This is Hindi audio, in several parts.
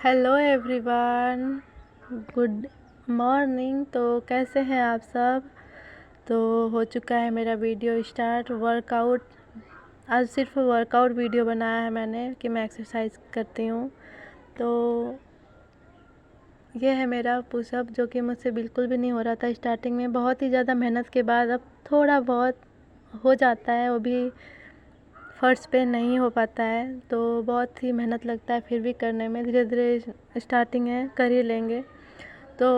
Hello everyone, good morning. तो कैसे हैं आप सब। तो हो चुका है मेरा वीडियो स्टार्ट वर्कआउट। आज सिर्फ वर्कआउट वीडियो बनाया है मैंने कि मैं एक्सरसाइज करती हूँ। तो ये है मेरा पुशअप जो कि मुझसे बिल्कुल भी नहीं हो रहा था स्टार्टिंग में। बहुत ही ज़्यादा मेहनत के बाद अब थोड़ा बहुत हो जाता है, वो भी फर्श पे नहीं हो पाता है तो बहुत ही मेहनत लगता है फिर भी करने में। धीरे धीरे स्टार्टिंग है, कर ही लेंगे। तो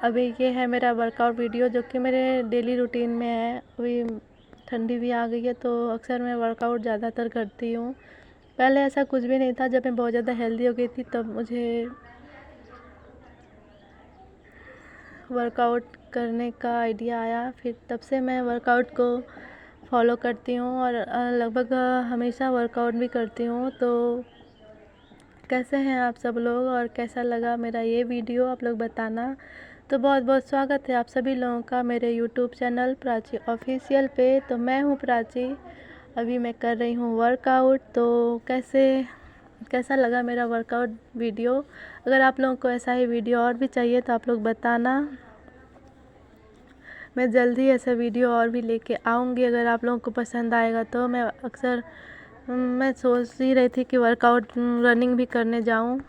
अभी ये है मेरा वर्कआउट वीडियो जो कि मेरे डेली रूटीन में है। अभी ठंडी भी आ गई है तो अक्सर मैं वर्कआउट ज़्यादातर करती हूँ। पहले ऐसा कुछ भी नहीं था, जब मैं बहुत ज़्यादा हेल्दी हो गई थी तब मुझे वर्कआउट करने का आइडिया आया। फिर तब से मैं वर्कआउट को फॉलो करती हूँ और लगभग हमेशा वर्कआउट भी करती हूँ। तो कैसे हैं आप सब लोग और कैसा लगा मेरा ये वीडियो आप लोग बताना। तो बहुत बहुत स्वागत है आप सभी लोगों का मेरे यूट्यूब चैनल प्राची ऑफिशियल पे। तो मैं हूँ प्राची, अभी मैं कर रही हूँ वर्कआउट। तो कैसा लगा मेरा वर्कआउट वीडियो। अगर आप लोगों को ऐसा ही वीडियो और भी चाहिए तो आप लोग बताना, मैं जल्दी ऐसा वीडियो और भी लेके आऊँगी। अगर आप लोगों को पसंद आएगा तो मैं सोच ही रही थी कि वर्कआउट रनिंग भी करने जाऊँ।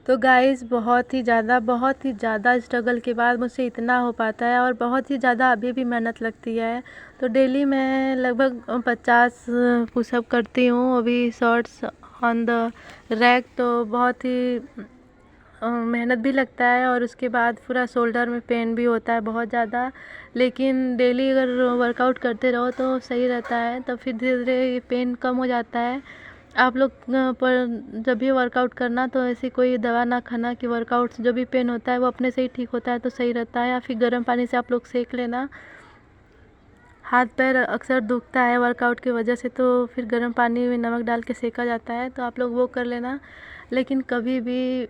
तो गाइस बहुत ही ज़्यादा स्ट्रगल के बाद मुझसे इतना हो पाता है और बहुत ही ज़्यादा अभी भी मेहनत लगती है। तो डेली मैं लगभग 50 पुशअप करती हूँ, अभी शॉर्ट्स ऑन द रैक। तो बहुत ही मेहनत भी लगता है और उसके बाद पूरा शोल्डर में पेन भी होता है बहुत ज़्यादा। लेकिन डेली अगर वर्कआउट करते रहो तो सही रहता है, तो फिर धीरे धीरे ये पेन कम हो जाता है। आप लोग पर जब भी वर्कआउट करना तो ऐसी कोई दवा ना खाना कि वर्कआउट से जो भी पेन होता है वो अपने से ही ठीक होता है तो सही रहता है। या फिर गर्म पानी से आप लोग सेक लेना। हाथ पैर अक्सर दुखता है वर्कआउट की वजह से, तो फिर गर्म पानी में नमक डाल के सेका जाता है, तो आप लोग वो कर लेना। लेकिन कभी भी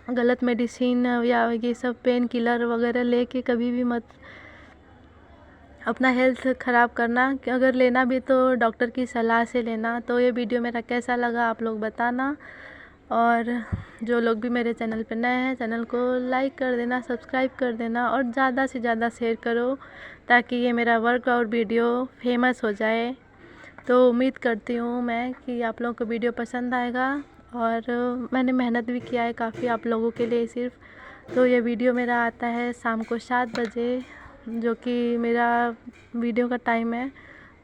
गलत मेडिसिन या ये सब पेन किलर वगैरह लेके कभी भी मत अपना हेल्थ ख़राब करना। कि अगर लेना भी तो डॉक्टर की सलाह से लेना। तो ये वीडियो मेरा कैसा लगा आप लोग बताना। और जो लोग भी मेरे चैनल पे नए हैं चैनल को लाइक कर देना, सब्सक्राइब कर देना और ज़्यादा से ज़्यादा शेयर करो ताकि ये मेरा वर्कआउट वीडियो फेमस हो जाए। तो उम्मीद करती हूँ मैं कि आप लोगों को वीडियो पसंद आएगा और मैंने मेहनत भी किया है काफ़ी आप लोगों के लिए सिर्फ। तो ये वीडियो मेरा आता है शाम को 7 बजे जो कि मेरा वीडियो का टाइम है।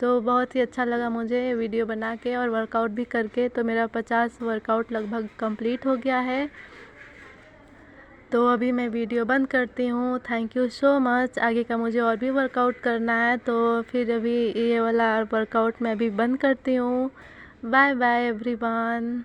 तो बहुत ही अच्छा लगा मुझे वीडियो बना के और वर्कआउट भी करके। तो मेरा 50 वर्कआउट लगभग कंप्लीट हो गया है। तो अभी मैं वीडियो बंद करती हूँ। Thank you so much. आगे का मुझे और भी वर्कआउट करना है तो फिर अभी ये वाला वर्कआउट मैं अभी बंद करती हूँ। Bye bye everyone.